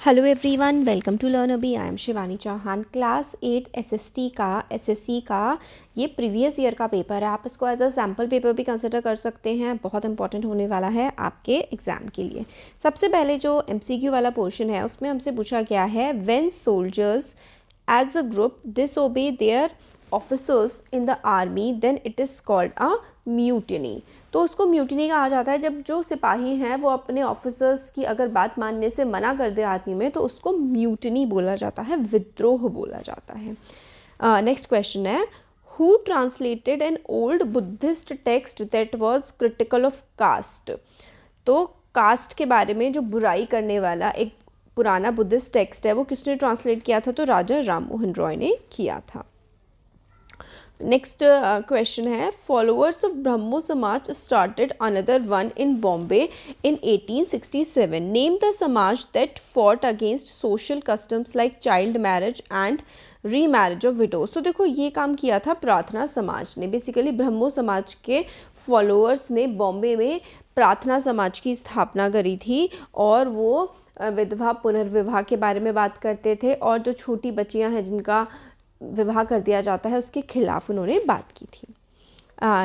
Hello everyone, welcome to learn Abhi. I am Shivani Chauhan. Class 8 SSC का ये previous year का paper है। आप इसको एज अ सैम्पल पेपर भी कंसिडर कर सकते हैं। बहुत इंपॉर्टेंट होने वाला है आपके एग्ज़ाम के लिए। सबसे पहले जो एमसीक्यू वाला पोर्शन है उसमें हमसे पूछा गया है, when soldiers as a group disobey their officers in the army then it is called a mutiny. तो उसको म्यूटिनी कहा जाता है जब जो सिपाही हैं वो अपने ऑफिसर्स की अगर बात मानने से मना कर दे आर्मी में, तो उसको म्यूटिनी बोला जाता है, विद्रोह बोला जाता है। नेक्स्ट क्वेश्चन है, who translated an old Buddhist text that was critical of caste. तो कास्ट के बारे में जो बुराई करने वाला एक पुराना बुद्धिस्ट टेक्स्ट है वो किसने ट्रांसलेट किया था? तो राजा राम मोहन रॉय ने किया था। नेक्स्ट क्वेश्चन है, followers of Brahmo Samaj started another one in Bombay in 1867। Name the Samaj that fought against social customs like child marriage and remarriage of widows. तो देखो ये काम किया था प्रार्थना समाज ने। बेसिकली ब्रह्मो समाज के फॉलोअर्स ने बॉम्बे में प्रार्थना समाज की स्थापना करी थी और वो विधवा पुनर्विवाह के बारे में बात करते थे और जो छोटी बच्चियां हैं जिनका विवाह कर दिया जाता है उसके खिलाफ उन्होंने बात की थी।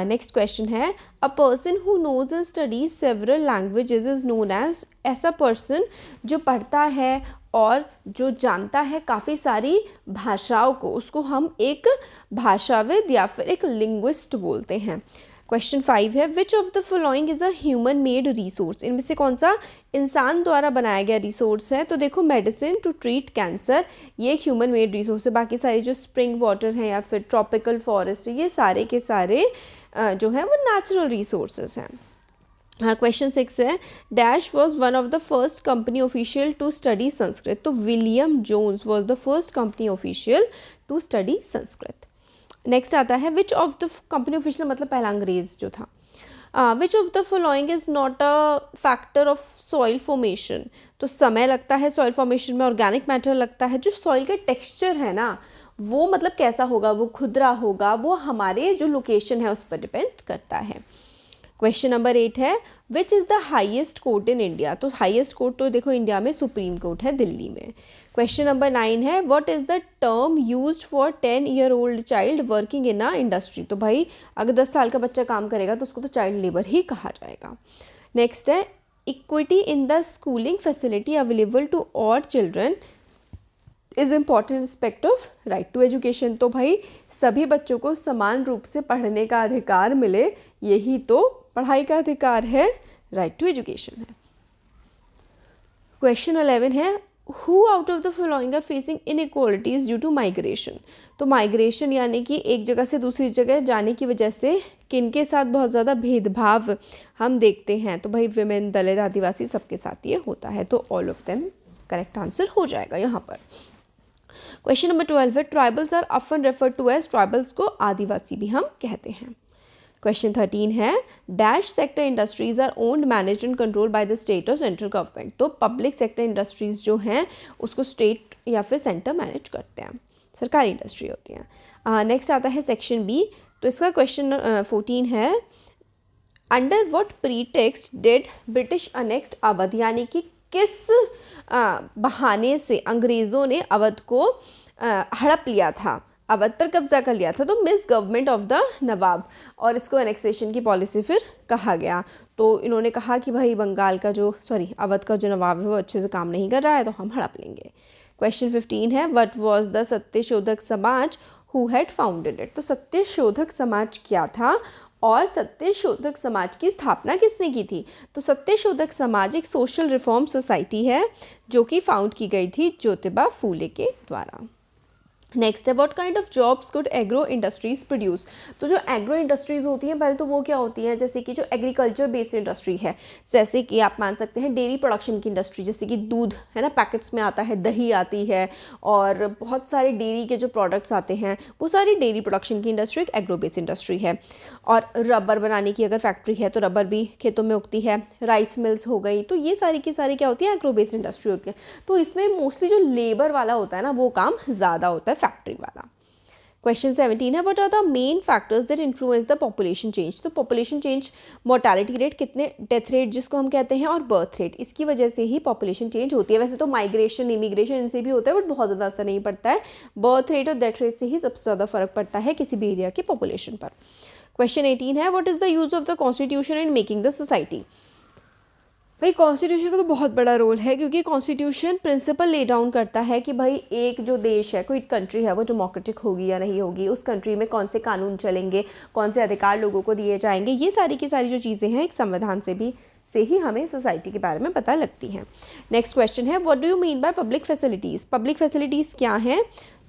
नेक्स्ट क्वेश्चन है, a person who knows and studies several languages is known as. ऐसा पर्सन जो पढ़ता है और जो जानता है काफ़ी सारी भाषाओं को, उसको हम एक भाषाविद या फिर एक लिंग्विस्ट बोलते हैं। क्वेश्चन 5 है, which of the following is a human made resource. इनमें से कौन सा इंसान द्वारा बनाया गया रिसोर्स है? तो देखो मेडिसिन टू ट्रीट कैंसर, ये ह्यूमन मेड रिसोर्स है। बाकी सारे जो स्प्रिंग वाटर हैं या फिर ट्रॉपिकल फॉरेस्ट, ये सारे के सारे जो हैं वो नेचुरल रिसोर्सेज हैं। हाँ, क्वेश्चन 6 है, dash was one of the first company official to study Sanskrit. तो William Jones was the first company official to study Sanskrit. Next आता है, which of the company official मतलब पहला अंग्रेज जो था। Which of the following is not a factor of soil formation. तो समय लगता है सॉइल फॉर्मेशन में, ऑर्गेनिक मैटर लगता है। जो सॉइल का टेक्सचर है ना वो मतलब कैसा होगा, वो खुरदरा होगा, वो हमारे जो लोकेशन है उस पर डिपेंड करता है। क्वेश्चन नंबर 8 है, which is the highest court in India. तो हाईएस्ट कोर्ट तो देखो इंडिया में सुप्रीम कोर्ट है दिल्ली में। क्वेश्चन नंबर 9 है, what is the term used for 10-year-old child working in a industry. तो भाई अगर 10 साल का बच्चा काम करेगा तो उसको तो चाइल्ड लेबर ही कहा जाएगा। नेक्स्ट है, equity in the schooling facility available to all children is important respect of right to education. तो भाई सभी बच्चों को समान रूप से पढ़ने का अधिकार मिले, यही तो पढ़ाई का अधिकार है, राइट टू एजुकेशन है। क्वेश्चन 11 है, who out of the following are facing inequalities due to migration. तो माइग्रेशन यानी कि एक जगह से दूसरी जगह जाने की वजह से किनके साथ बहुत ज़्यादा भेदभाव हम देखते हैं? तो भाई विमेन, दलित, आदिवासी सबके साथ ये होता है। तो all of them correct answer हो जाएगा यहाँ पर। क्वेश्चन नंबर 12 है, tribals are often refer to as. Tribals को आदिवासी भी हम कहते हैं। क्वेश्चन 13 है, dash sector industries are owned managed and control by the state और सेंट्रल गवर्नमेंट। तो पब्लिक सेक्टर इंडस्ट्रीज जो हैं उसको स्टेट या फिर सेंटर मैनेज करते हैं, सरकारी इंडस्ट्री होती हैं। नेक्स्ट आता है सेक्शन बी। तो इसका क्वेश्चन 14 है, under what pretext did British annexed Awadh. यानी कि किस बहाने से अंग्रेज़ों ने अवध को हड़प लिया था, अवध पर कब्जा कर लिया था? तो मिस गवर्नमेंट ऑफ द नवाब, और इसको एनेक्सेशन की पॉलिसी फिर कहा गया। तो इन्होंने कहा कि भाई बंगाल का जो अवध का जो नवाब है वो अच्छे से काम नहीं कर रहा है तो हम हड़प लेंगे। क्वेश्चन 15 है, what was the Satyashodhak Samaj who had founded it. तो सत्यशोधक समाज क्या था और सत्यशोधक समाज की स्थापना किसने की थी? तो सत्यशोधक समाज एक सोशल रिफॉर्म सोसाइटी है जो कि फाउंड की गई थी ज्योतिबा फूले के द्वारा। नेक्स्ट है, what kind of jobs could agro industries produce. तो जो एग्रो इंडस्ट्रीज होती हैं पहले तो वो क्या होती हैं, जैसे कि जो एग्रीकल्चर बेस्ड इंडस्ट्री है, जैसे कि आप मान सकते हैं डेयरी प्रोडक्शन की इंडस्ट्री, जैसे कि दूध है ना पैकेट्स में आता है, दही आती है और बहुत सारे डेयरी के जो प्रोडक्ट्स आते हैं वो सारी डेयरी प्रोडक्शन की इंडस्ट्री एक एग्रो बेस्ड इंडस्ट्री है। और रबर बनाने की अगर फैक्ट्री है तो रबर भी खेतों में उगती है, राइस मिल्स हो गई, तो ये सारी की सारी क्या होती है, एग्रो बेस्ड इंडस्ट्री होती है। तो इसमें मोस्टली जो लेबर वाला होता है ना वो काम ज़्यादा होता है, फैक्ट्री वाला। क्वेश्चन 17 है, what are the main factors that influence the population change. तो पॉपुलेशन चेंज, मोर्टेलिटी रेट कितने, डेथ रेट जिसको हम कहते हैं, और बर्थ रेट, इसकी वजह से ही पॉपुलेशन चेंज होती है। वैसे तो माइग्रेशन, इमिग्रेशन इनसे भी होता है, बट बहुत ज़्यादा असर नहीं पड़ता है। बर्थ रेट और डेथ रेट से ही सबसे ज़्यादा फर्क पड़ता है किसी भी एरिया की पॉपुलेशन पर। क्वेश्चन 18 है, what is the use of the constitution in making the society. भाई कॉन्स्टिट्यूशन का तो बहुत बड़ा रोल है, क्योंकि कॉन्स्टिट्यूशन प्रिंसिपल ले डाउन करता है कि भाई एक जो देश है, कोई कंट्री है, वो डेमोक्रेटिक होगी या नहीं होगी, उस कंट्री में कौन से कानून चलेंगे, कौन से अधिकार लोगों को दिए जाएंगे, ये सारी की सारी जो चीज़ें हैं एक संविधान से ही हमें सोसाइटी के बारे में पता लगती हैं। नेक्स्ट क्वेश्चन है, what do you mean by public facilities. Public facilities क्या हैं।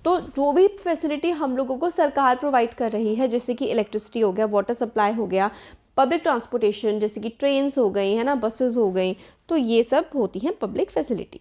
तो जो भी फैसिलिटी हम लोगों को सरकार प्रोवाइड कर रही है, जैसे कि इलेक्ट्रिसिटी हो गया, वाटर सप्लाई हो गया, पब्लिक ट्रांसपोर्टेशन जैसे कि ट्रेन्स हो गई है ना, बसेस हो गई, तो ये सब होती हैं पब्लिक फैसिलिटी।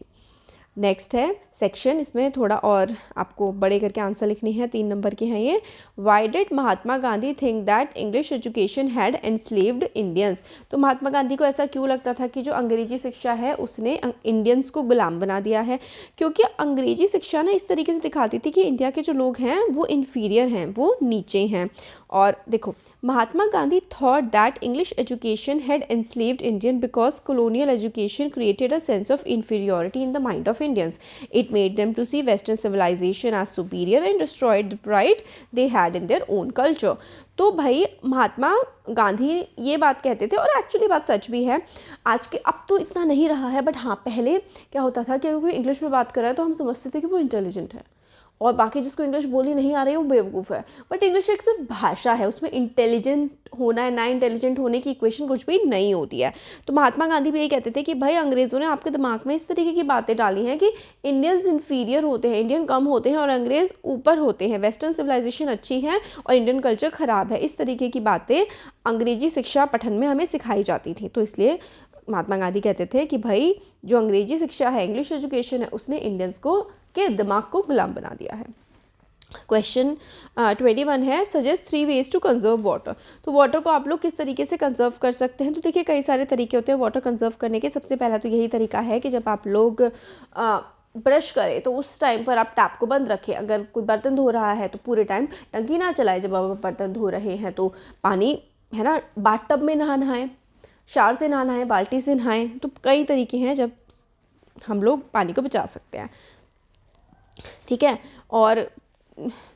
नेक्स्ट है सेक्शन, इसमें थोड़ा और आपको बड़े करके आंसर लिखने हैं, 3 नंबर के हैं ये। Why did Mahatma Gandhi think that English education had enslaved Indians. तो महात्मा गांधी को ऐसा क्यों लगता था कि जो अंग्रेजी शिक्षा है उसने इंडियंस को गुलाम बना दिया है। क्योंकि अंग्रेजी शिक्षा ना इस तरीके से दिखाती थी कि इंडिया के जो लोग हैं वो इन्फीरियर हैं, वो नीचे हैं। और देखो, Mahatma Gandhi thought that English education had enslaved Indian because colonial education created a sense of inferiority in the mind of Indians. It made them to see Western civilization as superior and destroyed the pride they had in their own culture. तो भाई महात्मा गांधी ये बात कहते थे, और actually बात सच भी है। आज के, अब तो इतना नहीं रहा है, बट हाँ पहले क्या होता था कि अगर कोई इंग्लिश में बात कर रहा है तो हम समझते थे कि वो इंटेलिजेंट है, और बाकी जिसको इंग्लिश बोली नहीं आ रही है वो बेवकूफ़ है। बट इंग्लिश एक सिर्फ भाषा है, उसमें इंटेलिजेंट होना है ना इंटेलिजेंट होने की इक्वेशन कुछ भी नहीं होती है। तो महात्मा गांधी भी यही कहते थे कि भाई अंग्रेज़ों ने आपके दिमाग में इस तरीके की बातें डाली हैं कि इंडियंस इन्फीरियर होते हैं, इंडियन कम होते हैं और अंग्रेज़ ऊपर होते हैं, वेस्टर्न सिविलाइजेशन अच्छी है और इंडियन कल्चर ख़राब है। इस तरीके की बातें अंग्रेजी शिक्षा पठन में हमें सिखाई जाती थी। तो इसलिए महात्मा गांधी कहते थे कि भाई जो अंग्रेजी शिक्षा है, इंग्लिश एजुकेशन है, उसने इंडियंस को के दिमाग को गुलाम बना दिया है। क्वेश्चन 21 है, suggest 3 ways to conserve water. तो वाटर को आप लोग किस तरीके से कंजर्व कर सकते हैं। तो देखिए कई सारे तरीके होते हैं वाटर कंजर्व करने के। सबसे पहला तो यही तरीका है कि जब आप लोग ब्रश करें तो उस टाइम पर आप टैप को बंद रखें। अगर कोई बर्तन धो रहा है तो पूरे टाइम टंकी ना चलाएं। जब आप बर्तन धो रहे हैं तो पानी है ना, बाथटब में नहाएं, शावर से नहाएं, बाल्टी से नहाएं। तो कई तरीके हैं जब हम लोग पानी को बचा सकते हैं, ठीक है। और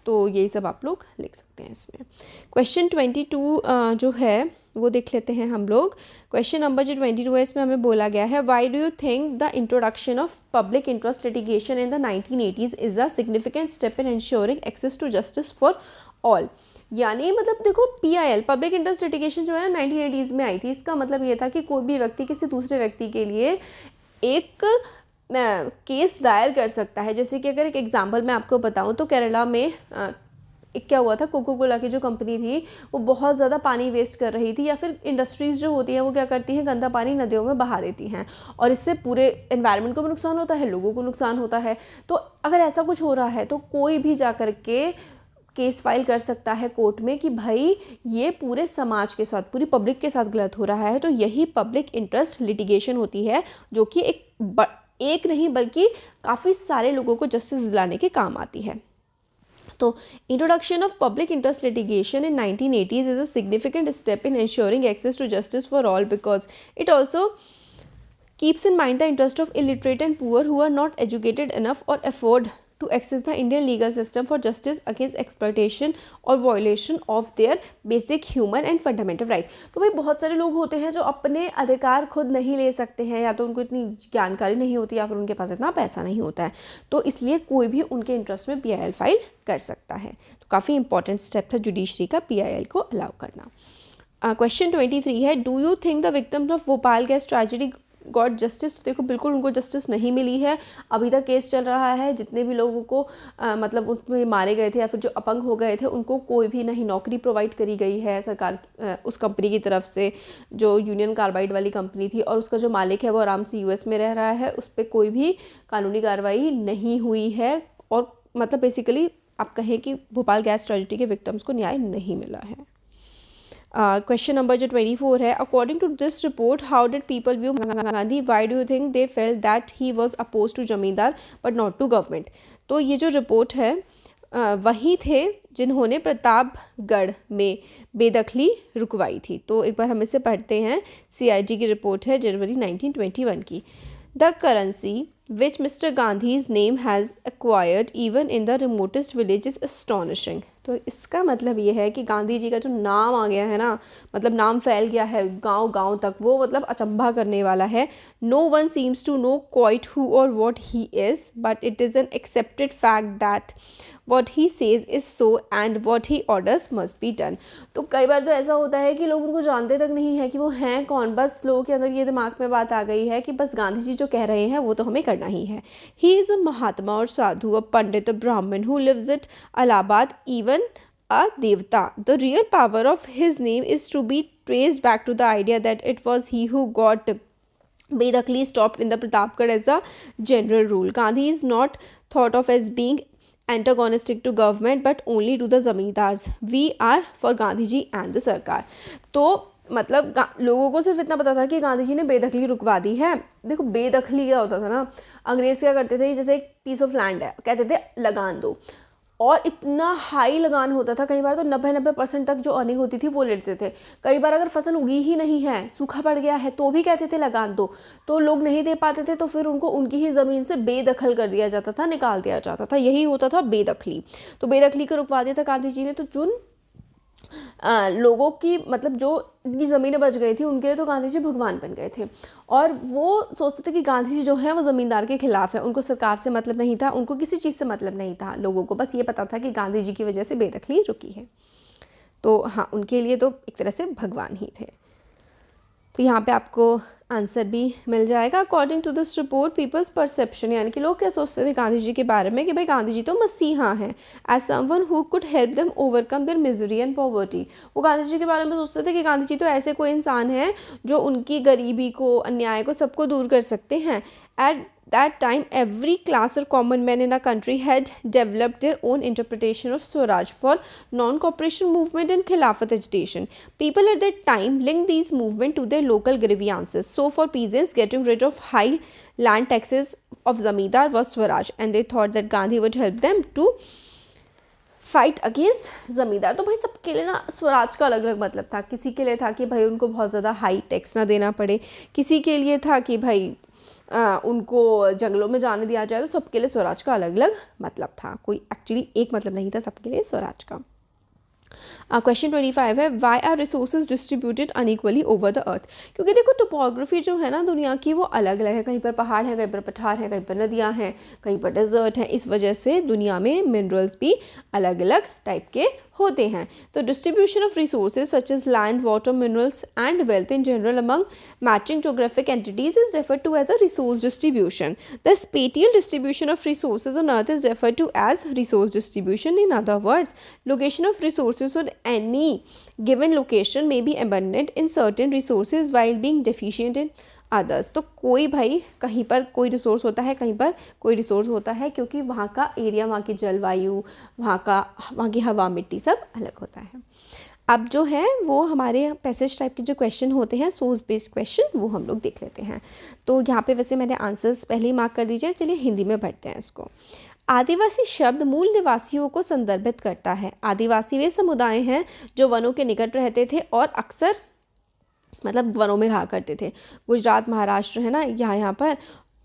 तो यही सब आप लोग लिख सकते हैं इसमें। क्वेश्चन 22 जो है वो देख लेते हैं हम लोग। क्वेश्चन नंबर जो 22 है इसमें हमें बोला गया है, why do you think the introduction of public interest litigation in the 1980s is a significant step in ensuring access to justice for all. यानी मतलब देखो, PIL पब्लिक इंटरेस्ट लिटिगेशन जो है ना 1980s में आई थी। इसका मतलब ये था कि कोई भी व्यक्ति किसी दूसरे व्यक्ति के लिए एक केस दायर कर सकता है। जैसे कि अगर एक एग्जांपल मैं आपको बताऊं तो केरला में क्या हुआ था, कोको कोला की जो कंपनी थी वो बहुत ज़्यादा पानी वेस्ट कर रही थी, या फिर इंडस्ट्रीज़ जो होती हैं वो क्या करती हैं, गंदा पानी नदियों में बहा देती हैं, और इससे पूरे एनवायरनमेंट को भी नुकसान होता है, लोगों को नुकसान होता है। तो अगर ऐसा कुछ हो रहा है तो कोई भी जा कर के केस फाइल कर सकता है कोर्ट में कि भाई ये पूरे समाज के साथ, पूरी पब्लिक के साथ गलत हो रहा है। तो यही पब्लिक इंटरेस्ट लिटिगेशन होती है, जो कि एक नहीं बल्कि काफ़ी सारे लोगों को जस्टिस दिलाने के काम आती है। तो introduction of public interest litigation in 1980s is a significant step in ensuring access to justice for all because it also keeps in mind the interest of illiterate and poor who are not educated enough or afford to access the Indian legal system for justice against exploitation or violation of their basic human and fundamental right। तो भाई बहुत सारे लोग होते हैं जो अपने अधिकार खुद नहीं ले सकते हैं, या तो उनको इतनी जानकारी नहीं होती या फिर उनके पास इतना पैसा नहीं होता है। तो इसलिए कोई भी उनके इंटरेस्ट में PIL फाइल कर सकता है। तो काफ़ी इंपॉर्टेंट स्टेप था जुडिशरी का PIL को अलाउ करना। क्वेश्चन 23 है, do you think the victims of Bhopal gas tragedy got justice. देखो बिल्कुल उनको जस्टिस नहीं मिली है। अभी तक केस चल रहा है। जितने भी लोगों को मतलब उसमें मारे गए थे या फिर जो अपंग हो गए थे उनको कोई भी नहीं नौकरी प्रोवाइड करी गई है सरकार उस कंपनी की तरफ से, जो यूनियन कार्बाइड वाली कंपनी थी, और उसका जो मालिक है वो आराम से US में रह रहा है। उस पर कोई भी कानूनी कार्रवाई नहीं हुई है, और मतलब बेसिकली आप कहें कि भोपाल गैस ट्रेजेडी के विक्टिम्स को न्याय नहीं मिला है। क्वेश्चन नंबर जो 24 है, according to this report how did people view Mahatma Gandhi, why do you think they felt that he was oppose to zamindar but not to government. तो ये जो रिपोर्ट है वही थे जिन्होंने प्रतापगढ़ में बेदखली रुकवाई थी। तो एक बार हम इसे पढ़ते हैं। CID की रिपोर्ट है जनवरी 1921 की। The currency which Mr. Gandhi's name has acquired even in the remotest village is astonishing। तो इसका मतलब ये है कि गांधी जी का जो नाम आ गया है ना, मतलब नाम फैल गया है गांव गांव तक, वो मतलब अचंभा करने वाला है। No one seems to know quite who or what he is, but it is an accepted fact that what he says is so and what he orders must be done। तो कई बार तो ऐसा होता है कि लोग उनको जानते तक नहीं है कि वो हैं कौन, बस लोगों के अंदर ये दिमाग में बात आ गई है कि बस गांधी जी जो कह रहे हैं वो तो हमें करना ही है। ही इज़ अ महात्मा और साधु, अ pandit, a Brahmin who lives at Allahabad, even a devta। The real power of his name is to be traced back to the idea that it was he who got Bedakli stopped in the Pratapgarh as a general rule। Gandhi is not thought of as being antagonistic to government but only to the zamindars। We are for Gandhi ji and the सरकार। तो मतलब लोगों को सिर्फ इतना पता था कि गांधी जी ने बेदखली रुकवा दी है। देखो बेदखली क्या होता था ना, अंग्रेज क्या करते थे, जैसे एक पीस ऑफ लैंड है, कहते थे लगान दो, और इतना हाई लगान होता था, कई बार तो 90% तक जो अर्निंग होती थी वो लेते थे। कई बार अगर फसल उगी ही नहीं है, सूखा पड़ गया है, तो भी कहते थे लगान दो, तो लोग नहीं दे पाते थे तो फिर उनको उनकी ही ज़मीन से बेदखल कर दिया जाता था, निकाल दिया जाता था। यही होता था बेदखली। तो बेदखली को रुकवा दिया था गांधी जी ने। तो जिन लोगों की मतलब जो इनकी ज़मीनें बच गई थी उनके लिए तो गांधी जी भगवान बन गए थे। और वो सोचते थे कि गांधी जी जो है वो ज़मींदार के खिलाफ है, उनको सरकार से मतलब नहीं था, उनको किसी चीज़ से मतलब नहीं था। लोगों को बस ये पता था कि गांधी जी की वजह से बेदखली रुकी है। तो हाँ, उनके लिए तो एक तरह से भगवान ही थे। तो यहाँ पे आपको आंसर भी मिल जाएगा। According to this report people's perception, यानी कि लोग क्या सोचते थे गांधी जी के बारे में कि भाई गांधी जी तो मसीहा हैं, as someone who could help them overcome their misery and poverty. वो गांधी जी के बारे में सोचते थे कि गांधी जी तो ऐसे कोई इंसान है जो उनकी गरीबी को, अन्याय को, सबको दूर कर सकते हैं। At that time every class or common man in a country had developed their own interpretation of Swaraj for non-cooperation movement and Khilafat agitation। People at that time linked these movements to their local grievances। So for peasants, getting rid of high land taxes of zamindar was Swaraj, and they thought that Gandhi would help them to fight against ज़मींदार। तो भाई सबके लिए ना स्वराज का अलग अलग मतलब था। किसी के लिए था कि भाई उनको बहुत ज़्यादा हाई टैक्स ना देना पड़े, किसी के लिए था कि भाई उनको जंगलों में जाने दिया जाए। तो सबके लिए स्वराज का अलग अलग मतलब था, कोई एक्चुअली एक मतलब नहीं था सबके लिए स्वराज का। क्वेश्चन 25 है, why are resources distributed unequally over the earth. क्योंकि देखो टोपोग्राफी जो है ना दुनिया की वो अलग अलग है, कहीं पर पहाड़ है, कहीं पर पठार है, कहीं पर नदियाँ हैं, कहीं पर डेजर्ट है। इस वजह से दुनिया में मिनरल्स भी अलग अलग टाइप के होते हैं। तो distribution of resources such as land, water, minerals and wealth in general among matching geographic entities is referred to as a resource distribution. The spatial distribution of resources on earth is referred to as resource distribution. In other words, location of resources on any given location may be abundant in certain resources while being deficient in others। तो कोई भाई कहीं पर कोई resource होता है, कहीं पर कोई रिसोर्स होता है, क्योंकि वहाँ का एरिया, वहाँ की जलवायु, वहाँ की हवा, मिट्टी सब अलग होता है। अब जो है वो हमारे पैसेज टाइप के जो क्वेश्चन होते हैं, सोर्स बेस्ड क्वेश्चन, वो हम लोग देख लेते हैं। तो यहाँ पे वैसे मैंने आंसर्स पहले ही मार्क कर दीजिए। चलिए हिंदी में पढ़ते हैं इसको। आदिवासी शब्द मूल निवासियों को संदर्भित करता है। आदिवासी वे समुदाय हैं जो वनों के निकट रहते थे और अक्सर मतलब वनों में रहा करते थे। गुजरात, महाराष्ट्र है ना, यहाँ पर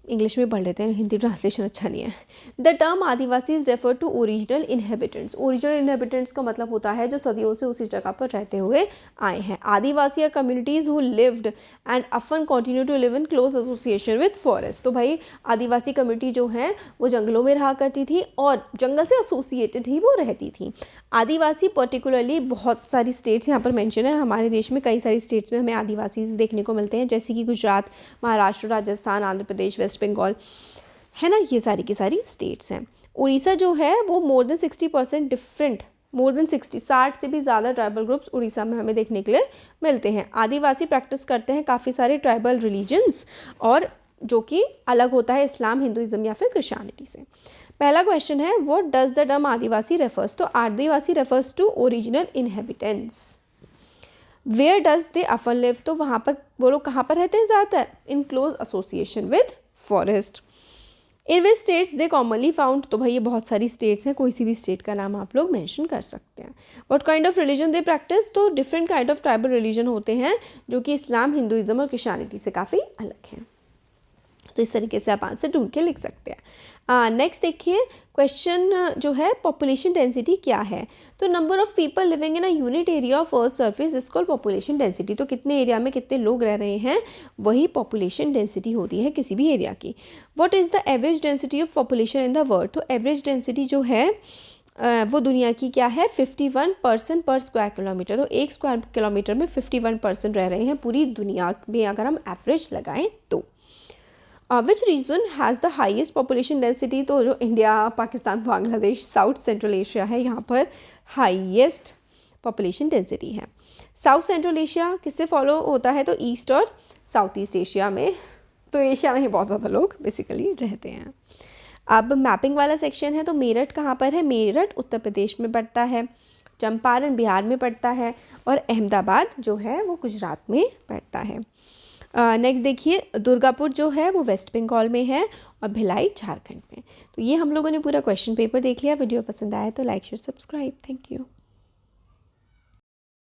इंग्लिश में पढ़ लेते हैं, हिंदी ट्रांसलेशन अच्छा नहीं है। The term adivasi is refer to original inhabitants. Original inhabitants का मतलब होता है जो सदियों से उसी जगह पर रहते हुए आए हैं। Adivasi are communities who lived and often continue to live in close association with forest। तो भाई आदिवासी कम्युनिटी जो है वो जंगलों में रहा करती थी और जंगल से एसोसिएटेड ही वो रहती थी। आदिवासी पर्टिकुलरली बहुत सारी स्टेट्स यहाँ पर मेंशन है। हमारे देश में कई सारी स्टेट्स में हमें आदिवासी देखने को मिलते हैं, जैसे कि गुजरात, महाराष्ट्र, राजस्थान, आंध्र प्रदेश, वेस्ट बंगाल है ना, ये सारी की सारी स्टेट्स हैं। उड़ीसा जो है वो more than 60% different, more than 60 से भी ज़्यादा ट्राइबल ग्रुप्स उड़ीसा में हमें देखने के लिए मिलते हैं। आदिवासी प्रैक्टिस करते हैं काफ़ी सारे ट्राइबल रिलीजन्स, और जो कि अलग होता है इस्लाम, हिंदुइज्म या फिर क्रिश्चियनिटी से। पहला क्वेश्चन है, what does the term Adivasi refers. तो Adivasi refers to original inhabitants. Where does they often live. तो वहाँ पर वो लोग कहाँ पर रहते हैं ज़्यादातर, in close association with forest. In which states they commonly found, तो भाई ये बहुत सारी स्टेट्स हैं, कोई सी भी स्टेट का नाम आप लोग मेंशन कर सकते हैं। What kind of religion they practice, तो different kind of tribal religion होते हैं जो कि इस्लाम, हिंदुइज्म और क्रिश्चियनिटी से काफ़ी अलग हैं। तो इस तरीके से आप आंसर ढूंढ के लिख सकते हैं। नेक्स्ट देखिए क्वेश्चन जो है पॉपुलेशन डेंसिटी क्या है, तो number of people living in a unit area of earth surface is called population density. तो कितने एरिया में कितने लोग रह रहे हैं वही पॉपुलेशन डेंसिटी होती है किसी भी एरिया की। What is the average density of population in the world, तो एवरेज डेंसिटी जो है वो दुनिया की क्या है 51% पर स्क्वायर किलोमीटर। तो एक स्क्वायर किलोमीटर में 51% रह रहे हैं पूरी दुनिया में अगर हम एवरेज लगाएं तो। Which region has the highest population density, तो जो India, Pakistan, Bangladesh, south central Asia है यहाँ पर हाईएस्ट पॉपुलेशन डेंसिटी है। साउथ सेंट्रल एशिया किससे फॉलो होता है, तो ईस्ट और साउथ ईस्ट एशिया में, तो एशिया में ही बहुत ज़्यादा लोग बेसिकली रहते हैं। अब मैपिंग वाला सेक्शन है, तो मेरठ कहाँ पर है, मेरठ उत्तर प्रदेश में पड़ता है, चंपारण बिहार में पड़ता है और अहमदाबाद जो है वो गुजरात में पड़ता है। नेक्स्ट देखिए दुर्गापुर जो है वो वेस्ट बंगाल में है और भिलाई झारखंड में। तो ये हम लोगों ने पूरा क्वेश्चन पेपर देख लिया। वीडियो पसंद आया तो like share subscribe. Thank you.